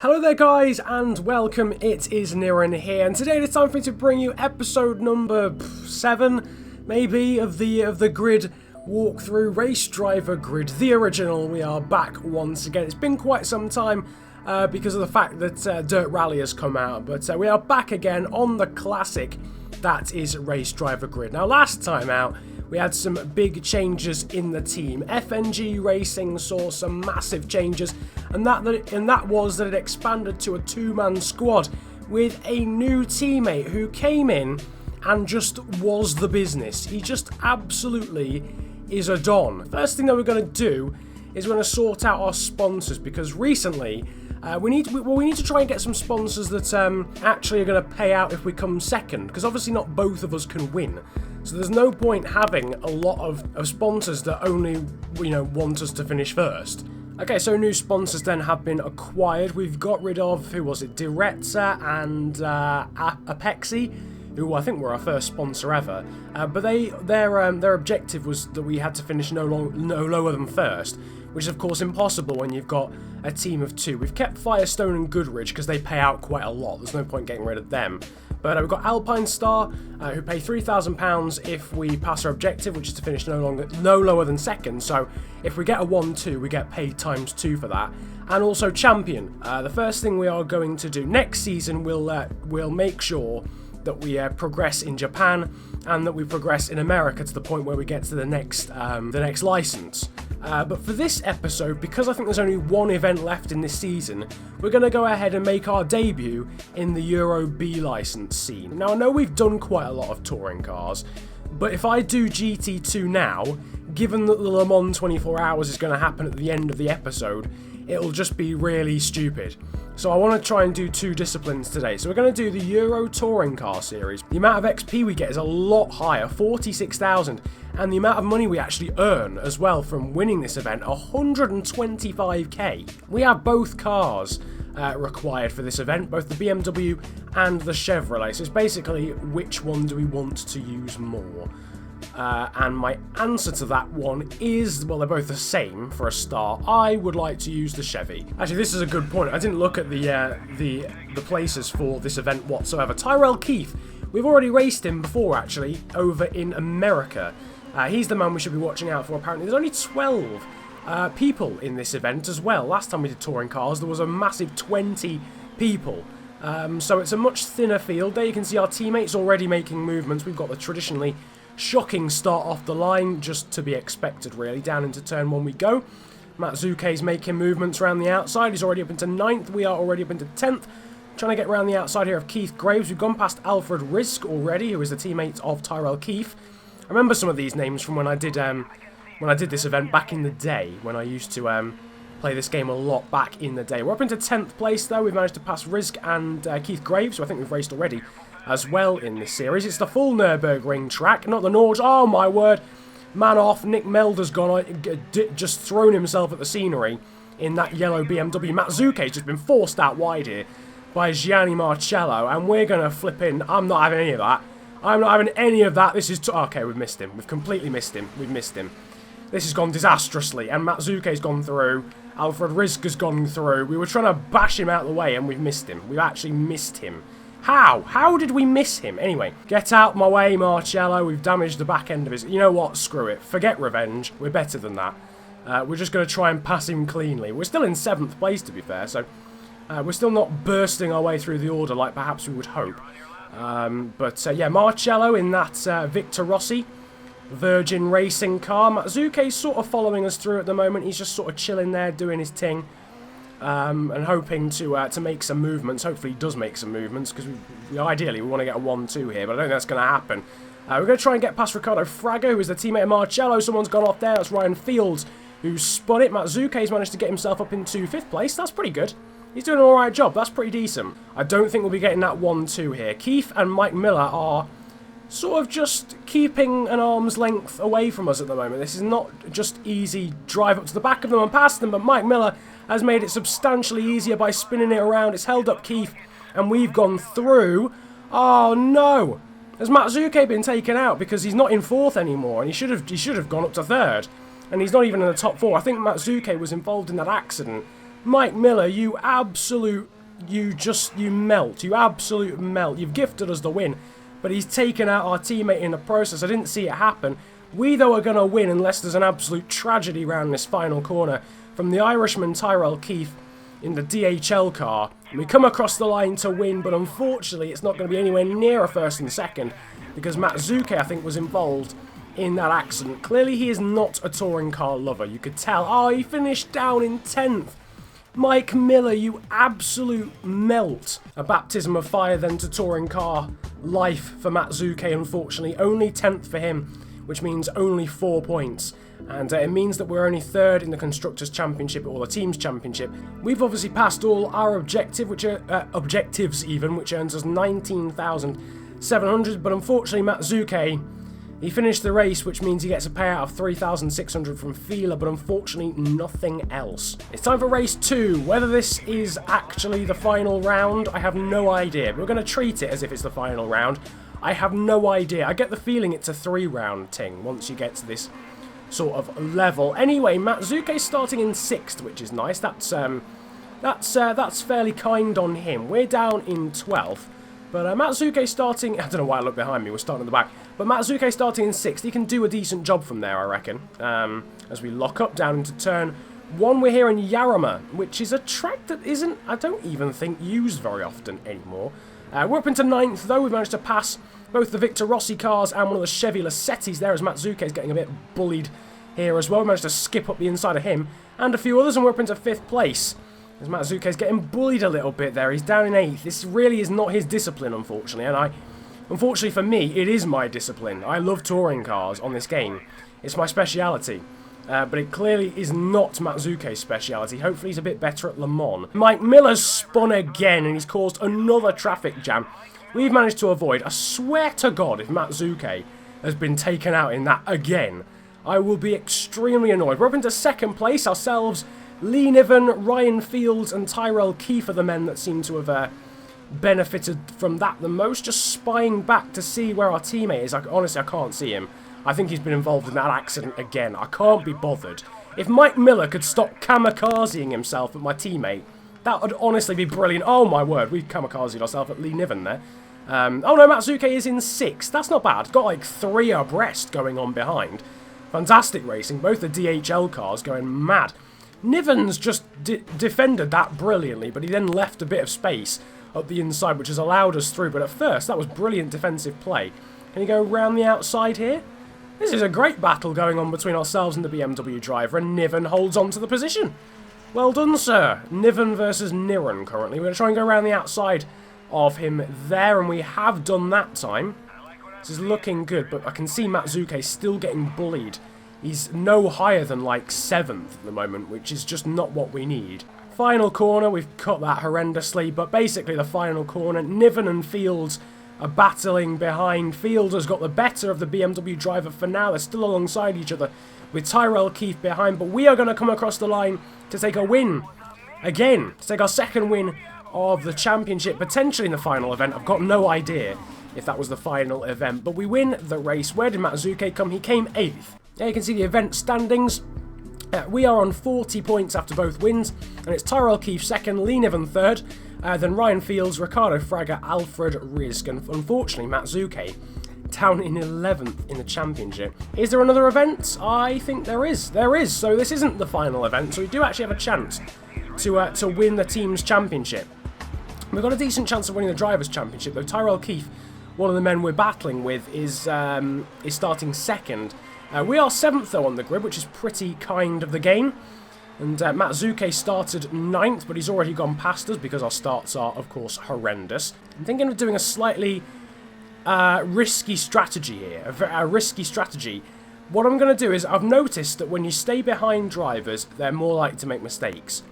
Hello there guys and welcome, it is Niren here, and today it's time for me to bring you episode number 7, maybe, of the grid walkthrough, Race Driver Grid, the original. We are back once again. It's been quite some time because of the fact that Dirt Rally has come out, but we are back again on the classic that is Race Driver Grid. Now last time out, we had some big changes in the team. FNG Racing saw some massive changes, and that was that it expanded to a two-man squad with a new teammate who came in and just was the business. He just absolutely is a don. First thing that we're going to do is we're going to sort out our sponsors, because recently we need to try and get some sponsors that actually are going to pay out if we come second, because obviously not both of us can win. So there's no point having a lot of sponsors that only, want us to finish first. Okay, so new sponsors then have been acquired. We've got rid of, who was it, Diretta and Apexi, who I think were our first sponsor ever. But their objective was that we had to finish no lower than first, which is of course impossible when you've got a team of two. We've kept Firestone and Goodrich because they pay out quite a lot. There's no point getting rid of them. But we've got Alpine Star, who pay £3,000 if we pass our objective, which is to finish no lower than second. So if we get a 1-2, we get paid ×2 for that. And also Champion. The first thing we are going to do next season, we'll make sure that we progress in Japan and that we progress in America to the point where we get to the next license. But for this episode, because I think there's only one event left in this season, we're going to go ahead and make our debut in the Euro B license scene. Now, I know we've done quite a lot of touring cars, but if I do GT2 now, given that the Le Mans 24 Hours is going to happen at the end of the episode, it'll just be really stupid. So I want to try and do two disciplines today. So we're going to do the Euro Touring Car Series. The amount of XP we get is a lot higher, 46,000. And the amount of money we actually earn as well from winning this event, 125k. We have both cars required for this event, both the BMW and the Chevrolet. So it's basically, which one do we want to use more? And my answer to that one is, well, they're both the same for a start. I would like to use the Chevy. Actually, this is a good point. I didn't look at the places for this event whatsoever. Tyrell Keith, we've already raced him before, actually, over in America. He's the man we should be watching out for, apparently. There's only 12 people in this event as well. Last time we did touring cars, there was a massive 20 people. So it's a much thinner field. There you can see our teammates already making movements. We've got the traditionally shocking start off the line, just to be expected really. Down into turn 1 we go. Matsuke's making movements around the outside. He's already up into 9th. We are already up into 10th. Trying to get around the outside here of Keith Graves. We've gone past Alfred Risk already, who is the teammate of Tyrell Keith. I remember some of these names from when I did this event back in the day, when I used to play this game a lot back in the day. We're up into 10th place though. We've managed to pass Risk and Keith Graves, who I think we've raced already as well in this series. It's the full Nürburgring track, not the Norge. Oh my word. Man off. Nick Melder's gone, just thrown himself at the scenery in that yellow BMW. Matsuke's just been forced out wide here by Gianni Marcello, and we're going to flip in. I'm not having any of that. I'm not having any of that. This is... okay, we've missed him. We've completely missed him. We've missed him. This has gone disastrously, and Matsuke's gone through. Alfred Risk has gone through. We were trying to bash him out of the way, and we've missed him. We've actually missed him. How? How did we miss him? Anyway, get out my way, Marcello. We've damaged the back end of his... You know what? Screw it. Forget revenge. We're better than that. We're just going to try and pass him cleanly. We're still in 7th place, to be fair, so... we're still not bursting our way through the order like perhaps we would hope. Yeah, Marcello in that Victor Rossi Virgin Racing car. Matsuke's sort of following us through at the moment. He's just sort of chilling there, doing his thing. And hoping to make some movements. Hopefully he does make some movements, because ideally we want to get a 1-2 here, but I don't think that's going to happen. We're going to try and get past Ricardo Frago, who is the teammate of Marcello. Someone's gone off there. That's Ryan Fields, who's spun it. Matsuke's managed to get himself up into 5th place. That's pretty good. He's doing an alright job. That's pretty decent. I don't think we'll be getting that 1-2 here. Keith and Mike Miller are sort of just keeping an arm's length away from us at the moment. This is not just easy drive up to the back of them and past them, but Mike Miller has made it substantially easier by spinning it around. It's held up Keith, and we've gone through. Oh no! Has Matsuke been taken out because he's not in 4th anymore, and he should have gone up to 3rd, and he's not even in the top 4. I think Matsuke was involved in that accident Mike Miller, you absolute... You melt. You absolute melt. You've gifted us the win, but he's taken out our teammate in the process. I didn't see it happen. We, though, are going to win unless there's an absolute tragedy around this final corner from the Irishman Tyrell Keefe in the DHL car. We come across the line to win, but unfortunately it's not going to be anywhere near a first and second because Matsuke, I think, was involved in that accident. Clearly he is not a touring car lover. You could tell. Oh, he finished down in 10th. Mike Miller, you absolute melt. A baptism of fire then to touring car life for Matsuke, unfortunately. Only 10th for him, which means only 4 points. And it means that we're only 3rd in the Constructors' Championship or the Teams' Championship. We've obviously passed all our objectives even, which earns us 19,700. But unfortunately, Matsuke, he finished the race, which means he gets a payout of 3,600 from Fila, but unfortunately nothing else. It's time for race 2. Whether this is actually the final round, I have no idea. But we're going to treat it as if it's the final round. I have no idea. I get the feeling it's a 3-round thing once you get to this sort of level. Anyway, Matsuke's starting in 6th, which is nice. That's fairly kind on him. We're down in 12th. But Matsuke starting... I don't know why I look behind me. We're starting at the back. But Matsuke starting in 6th. He can do a decent job from there, I reckon. As we lock up down into turn 1, we're here in Yarama, which is a track that isn't, I don't even think, used very often anymore. We're up into 9th, though. We've managed to pass both the Victor Rossi cars and one of the Chevy Lassettis there, as Matsuke's getting a bit bullied here as well. We managed to skip up the inside of him and a few others, and we're up into 5th place. As Matsuke's getting bullied a little bit there. He's down in 8th. This really is not his discipline, unfortunately. And unfortunately for me, it is my discipline. I love touring cars on this game. It's my speciality. But it clearly is not Matsuke's speciality. Hopefully he's a bit better at Le Mans. Mike Miller's spun again, and he's caused another traffic jam. We've managed to avoid. I swear to God, if Matsuke has been taken out in that again, I will be extremely annoyed. We're up into 2nd place ourselves. Lee Niven, Ryan Fields and Tyrell Keefe are the men that seem to have benefited from that the most. Just spying back to see where our teammate is. Honestly, I can't see him. I think he's been involved in that accident again. I can't be bothered. If Mike Miller could stop kamikazing himself at my teammate, that would honestly be brilliant. Oh my word, we've kamikazed ourselves at Lee Niven there. Oh no, Matsuke is in 6th. That's not bad. Got like 3 abreast going on behind. Fantastic racing. Both the DHL cars going mad. Niven's just defended that brilliantly, but he then left a bit of space up the inside, which has allowed us through. But at first, that was brilliant defensive play. Can he go around the outside here? This is a great battle going on between ourselves and the BMW driver, and Niven holds on to the position. Well done, sir. Niven versus Niren currently. We're going to try and go around the outside of him there, and we have done that time. This is looking good, but I can see Matsuke still getting bullied. He's no higher than like 7th at the moment, which is just not what we need. Final corner, we've cut that horrendously, but basically the final corner, Niven and Fields are battling behind. Fields has got the better of the BMW driver for now. They're still alongside each other with Tyrell Keefe behind, but we are going to come across the line to take a win again, to take our 2nd win of the championship, potentially in the final event. I've got no idea if that was the final event, but we win the race. Where did Matsuke come? He came 8th. There you can see the event standings. We are on 40 points after both wins, and it's Tyrell Keefe 2nd, Lee Niven 3rd, then Ryan Fields, Ricardo Fraga, Alfred Rizk, and unfortunately Matsuke down in 11th in the championship. Is there another event? I think there is. There is, so this isn't the final event, so we do actually have a chance to win the team's championship. We've got a decent chance of winning the Drivers' Championship, though. Tyrell Keefe, one of the men we're battling with, is starting 2nd. We are 7th, though, on the grid, which is pretty kind of the game. And Matsuke started 9th, but he's already gone past us because our starts are, of course, horrendous. I'm thinking of doing a slightly risky strategy here, a risky strategy. What I'm going to do is, I've noticed that when you stay behind drivers, they're more likely to make mistakes.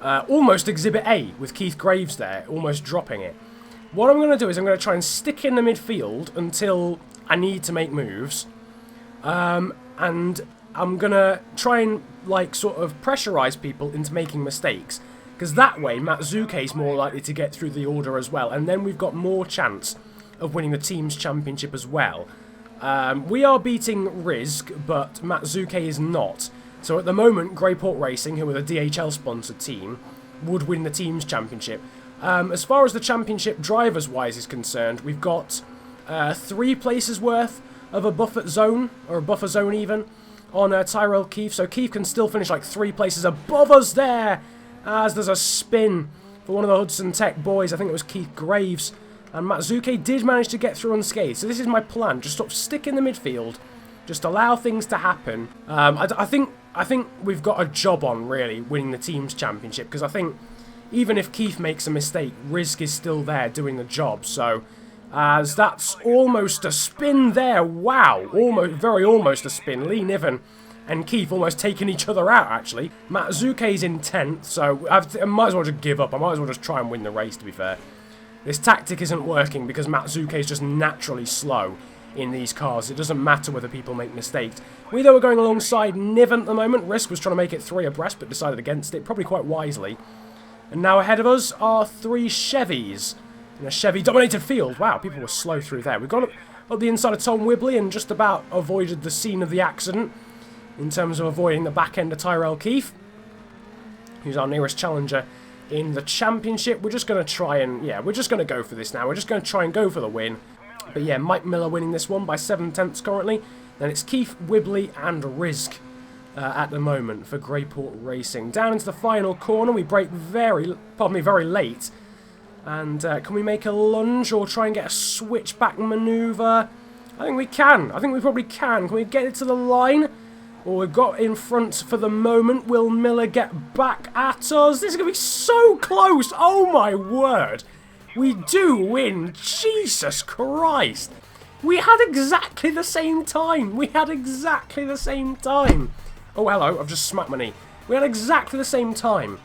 Almost Exhibit A with Keith Graves there, almost dropping it. What I'm going to do is I'm going to try and stick in the midfield until I need to make moves. And I'm going to try and, like, sort of pressurize people into making mistakes. Because that way, Matsuke's more likely to get through the order as well. And then we've got more chance of winning the team's championship as well. We are beating Rizk, but Matsuke is not. So at the moment, Greyport Racing, who are the DHL-sponsored team, would win the team's championship. As far as the championship drivers-wise is concerned, we've got 3 places worth of a buffer zone, or a buffer zone even, on Tyrell Keefe. So Keefe can still finish like 3 places above us there, as there's a spin for one of the Hudson Tech boys. I think it was Keith Graves. And Matsuke did manage to get through unscathed. So this is my plan. Just sort of stick in the midfield. Just allow things to happen. I think we've got a job on, really, winning the team's championship. Because I think even if Keith makes a mistake, Rizk is still there doing the job. So as that's almost a spin there. Wow. Very almost a spin. Lee Niven and Keith almost taking each other out, actually. Matsuke's in 10th. So I might as well just give up. I might as well just try and win the race, to be fair. This tactic isn't working because Matsuke is just naturally slow in these cars. It doesn't matter whether people make mistakes. We, though, are going alongside Niven at the moment. Risk was trying to make it 3 abreast, but decided against it, probably quite wisely. And now ahead of us are 3 Chevys in a Chevy-dominated field. Wow, people were slow through there. We've got up the inside of Tom Wibley and just about avoided the scene of the accident in terms of avoiding the back end of Tyrell Keefe, who's our nearest challenger in the championship. We're just going to try and, yeah, we're just going to go for this now. We're just going to try and go for the win. But yeah, Mike Miller winning this one by 7/10 currently. Then it's Keith, Wibley and Rizk at the moment for Greyport Racing. Down into the final corner, we brake very late. And can we make a lunge or try and get a switchback manoeuvre? I think we can. I think we probably can. Can we get it to the line? Well, we've got in front for the moment. Will Miller get back at us? This is going to be so close. Oh, my word. We do win. Jesus Christ. We had exactly the same time. We had exactly the same time. Oh, hello. I've just smacked my knee. We had exactly the same time.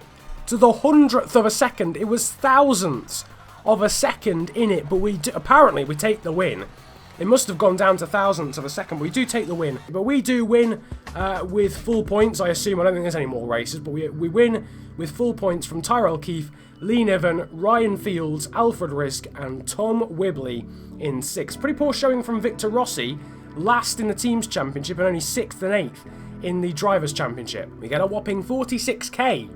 To the 100th of a second. It was thousandths of a second in it. But apparently we take the win. It must have gone down to thousandths of a second, but we do take the win. But we do win with full points, I assume. I don't think there's any more races, but we win with full points from Tyrell Keefe, Lee Niven, Ryan Fields, Alfred Rizk, and Tom Wibley in 6th. Pretty poor showing from Victor Rustie, last in the Teams Championship and only 6th and 8th in the Drivers' Championship. We get a whopping 46k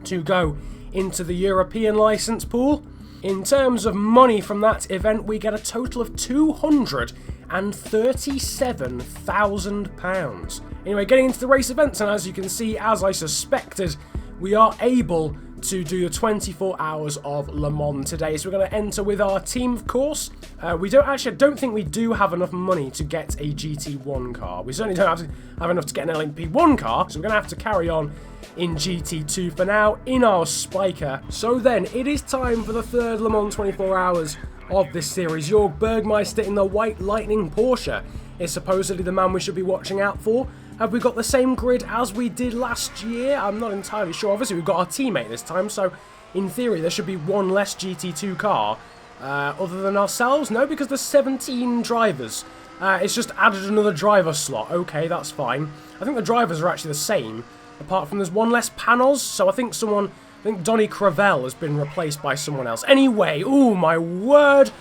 to go into the European licence pool. In terms of money from that event, we get a total of £237,000. Anyway, getting into the race events, and as you can see, as I suspected, we are able to do the 24 hours of Le Mans today. So we're going to enter with our team, of course. I don't think we do have enough money to get a GT1 car. We certainly don't have enough to get an LMP1 car, so we're going to have to carry on in GT2 for now, in our Spiker. So then, it is time for the 3rd Le Mans 24 hours of this series. Jörg Bergmeister in the White Lightning Porsche is supposedly the man we should be watching out for. Have we got the same grid as we did last year? I'm not entirely sure. Obviously, we've got our teammate this time, so in theory, there should be one less GT2 car other than ourselves. No, because there's 17 drivers. It's just added another driver slot. Okay, that's fine. I think the drivers are actually the same, apart from there's one less Panos, so I think Donny Cravell has been replaced by someone else. Anyway, oh my word,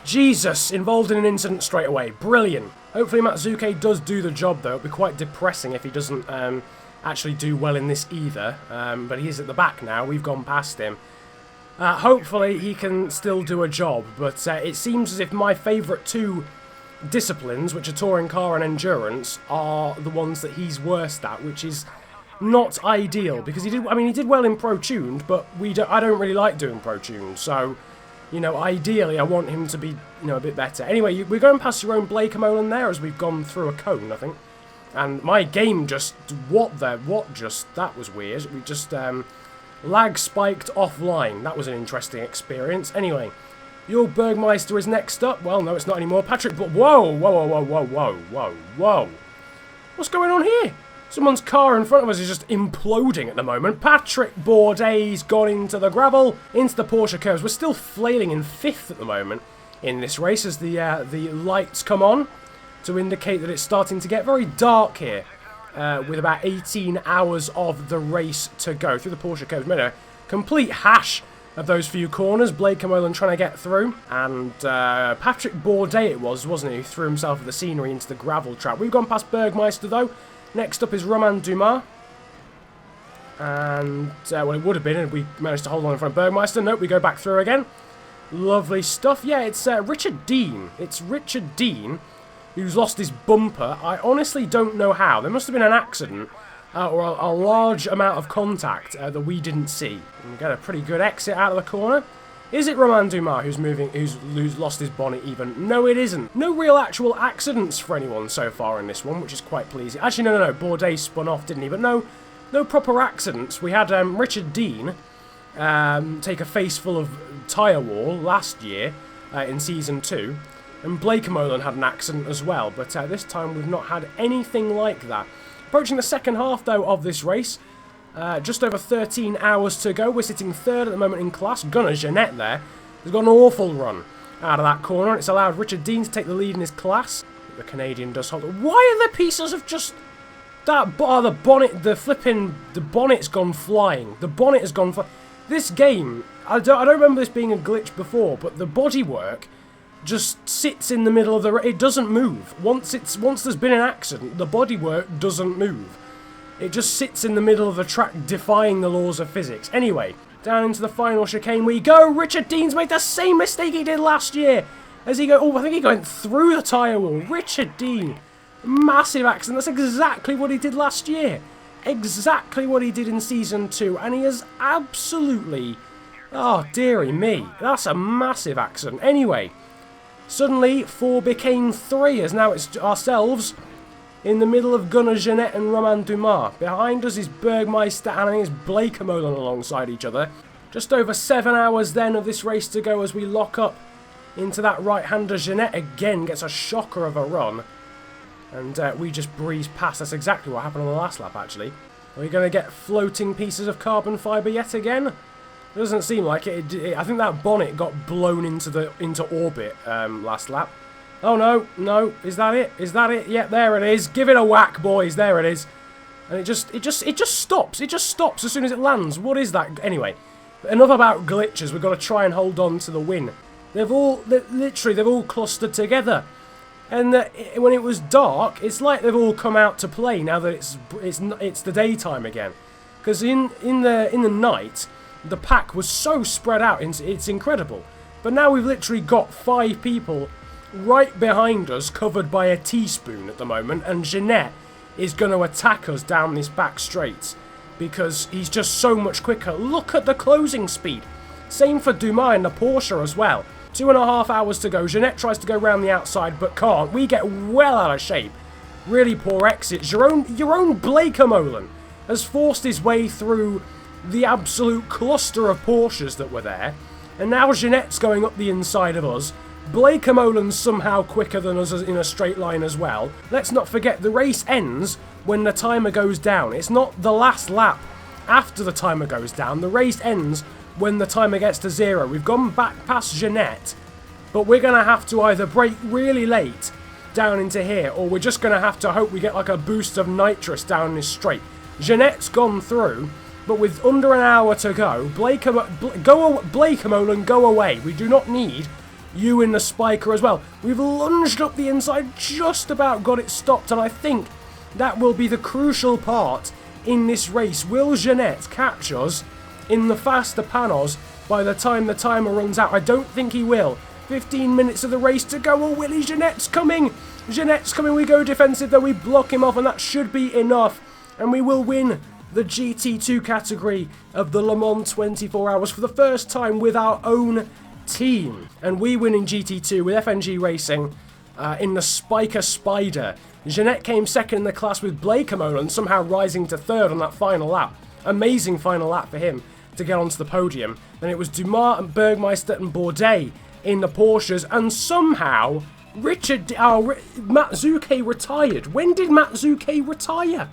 Jesus, involved in an incident straight away. Brilliant. Hopefully Matsuke does do the job, though. It'll be quite depressing if he doesn't actually do well in this either. But he is at the back now. We've gone past him. Hopefully he can still do a job, but it seems as if my favourite 2 disciplines, which are touring car and endurance, are the ones that he's worst at, which is not ideal, because he did well in Pro Tuned, but I don't really like doing Pro Tuned, so, you know, ideally I want him to be, you know, a bit better. Anyway, we're going past your own Blake Molan there as we've gone through a cone, I think. And my game just, that was weird. We just, lag spiked offline. That was an interesting experience. Anyway, Jörg Bergmeister is next up. Well, no, it's not anymore. Patrick, but whoa. What's going on here? Someone's car in front of us is just imploding at the moment. Patrick Bourdais gone into the gravel, into the Porsche curves. We're still flailing in 5th at the moment in this race as the lights come on to indicate that it's starting to get very dark here with about 18 hours of the race to go. Through the Porsche curves, made a complete hash of those few corners. Blake Molan trying to get through. And Patrick Bourdais it was, wasn't he, who threw himself at the scenery into the gravel trap. We've gone past Bergmeister, though. Next up is Romain Dumas. And, well, it would have been, and we managed to hold on in front of Bergmeister. Nope, we go back through again. Lovely stuff. Yeah, it's Richard Dean. It's Richard Dean who's lost his bumper. I honestly don't know how. There must have been an accident or a large amount of contact that we didn't see. And we get a pretty good exit out of the corner. Is it Romain Dumas who's lost his bonnet even? No, it isn't. No real actual accidents for anyone so far in this one, which is quite pleasing. Actually, no. Boddy spun off, didn't he? But no proper accidents. We had Richard Dean take a face full of tyre wall last year in Season 2. And Blake Molan had an accident as well. But this time we've not had anything like that. Approaching the second half, though, of this race. Just over 13 hours to go. We're sitting third at the moment in class. Gunnar Jeanette there has got an awful run out of that corner. It's allowed Richard Dean to take the lead in his class. The Canadian does hold. Why are the pieces of just that? The bonnet, the bonnet's gone flying. The bonnet has gone flying. This game, I don't remember this being a glitch before, but the bodywork just sits in the middle of the. It doesn't move. Once there's been an accident, the bodywork doesn't move. It just sits in the middle of the track, defying the laws of physics. Anyway, down into the final chicane we go. Richard Dean's made the same mistake he did last year. As he I think he went through the tyre wall. Richard Dean, massive accident. That's exactly what he did last year. Exactly what he did in Season 2. And he has absolutely... Oh, dearie me. That's a massive accident. Anyway, suddenly 4 became 3, as now it's ourselves in the middle of Gunnar Jeanette and Romain Dumas. Behind us is Bergmeister and I think it's Blake Molan alongside each other. Just over 7 hours then of this race to go as we lock up into that right-hander. Jeanette again gets a shocker of a run. And we just breeze past. That's exactly what happened on the last lap, actually. Are we going to get floating pieces of carbon fibre yet again? It doesn't seem like it. I think that bonnet got blown into orbit last lap. Oh, no. Is that it? Is that it? Yeah, there it is. Give it a whack, boys. There it is. And it just stops. It just stops as soon as it lands. What is that? Anyway, enough about glitches. We've got to try and hold on to the win. They've all clustered together. And when it was dark, it's like they've all come out to play now that it's the daytime again. Because in the night, the pack was so spread out. It's incredible. But now we've literally got 5 people right behind us, covered by a teaspoon at the moment, and Jeanette is going to attack us down this back straight because he's just so much quicker. Look at the closing speed. Same for Dumas in the Porsche as well. 2.5 hours to go. Jeanette tries to go round the outside but can't. We get well out of shape. Really poor exits. Your own Blake Molan has forced his way through the absolute cluster of Porsches that were there, and now Jeanette's going up the inside of us. Blake Molan's somehow quicker than us in a straight line as well. Let's not forget, the race ends when the timer goes down. It's not the last lap after the timer goes down. The race ends when the timer gets to 0. We've gone back past Jeanette, but we're going to have to either brake really late down into here, or we're just going to have to hope we get like a boost of nitrous down this straight. Jeanette's gone through, but with under an hour to go, Blake Molan, go away. We do not need you in the spiker as well. We've lunged up the inside, just about got it stopped, and I think that will be the crucial part in this race. Will Jeanette catch us in the faster panos by the time the timer runs out? I don't think he will. 15 minutes of the race to go. Oh, Willie, Jeanette's coming. Jeanette's coming. We go defensive, though. We block him off, and that should be enough. And we will win the GT2 category of the Le Mans 24 Hours for the first time with our own team. And we win in GT2 with FNG Racing in the Spiker Spider. Jeanette came second in the class with Blake Molan somehow rising to third on that final lap. Amazing final lap for him to get onto the podium. Then it was Dumas and Bergmeister and Boddy in the Porsches, and somehow Matsuke retired. When did Matsuke retire?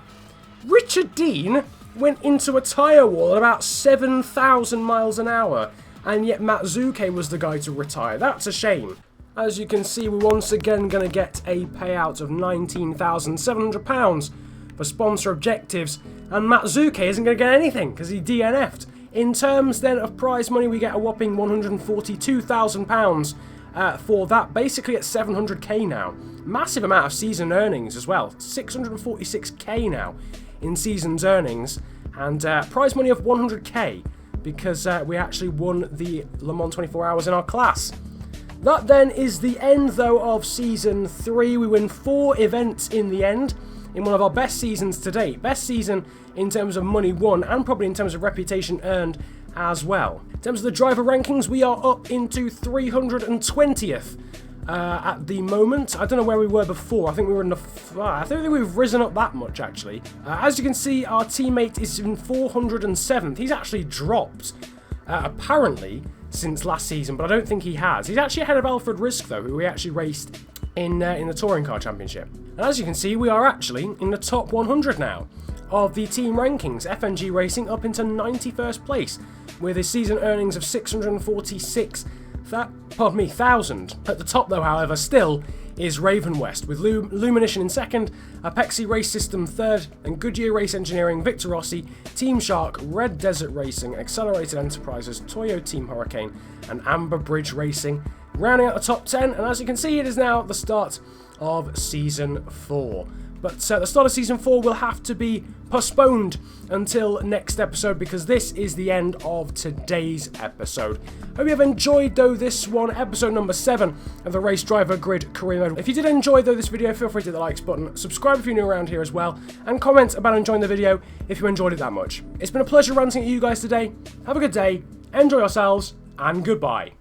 Richard Dean went into a tyre wall at about 7,000 miles an hour, and yet Matsuke was the guy to retire. That's a shame. As you can see, we're once again going to get a payout of £19,700 for sponsor objectives, and Matsuke isn't going to get anything because he DNF'd. In terms then of prize money, we get a whopping £142,000 for that, basically at 700k now. Massive amount of season earnings as well, 646k now in season's earnings, and prize money of 100k because we actually won the Le Mans 24 Hours in our class. That then is the end, though, of Season 3. We win 4 events in the end, in one of our best seasons to date. Best season in terms of money won, and probably in terms of reputation earned as well. In terms of the driver rankings, we are up into 320th at the moment. I don't know where we were before. I think we were in the... I don't think we've risen up that much, actually. As you can see, our teammate is in 407th. He's actually dropped, apparently, since last season, but I don't think he has. He's actually ahead of Alfred Risk, though, who we actually raced in the Touring Car Championship. And as you can see, we are actually in the top 100 now of the team rankings. FNG Racing up into 91st place with his season earnings of 646,000. At the top, though, however, still is Raven West, with Luminition in second, Apexi Race System third, and Goodyear Race Engineering, Victor Rossi, Team Shark, Red Desert Racing, Accelerated Enterprises, Toyo Team Hurricane, and Amber Bridge Racing rounding out the top 10. And as you can see, it is now the start of Season 4. But the start of Season 4 will have to be postponed until next episode, because this is the end of today's episode. Hope you have enjoyed, though, this one, episode number 7 of the Race Driver Grid Career Mode. If you did enjoy, though, this video, feel free to hit the likes button, subscribe if you're new around here as well, and comment about enjoying the video if you enjoyed it that much. It's been a pleasure ranting at you guys today. Have a good day, enjoy yourselves, and goodbye.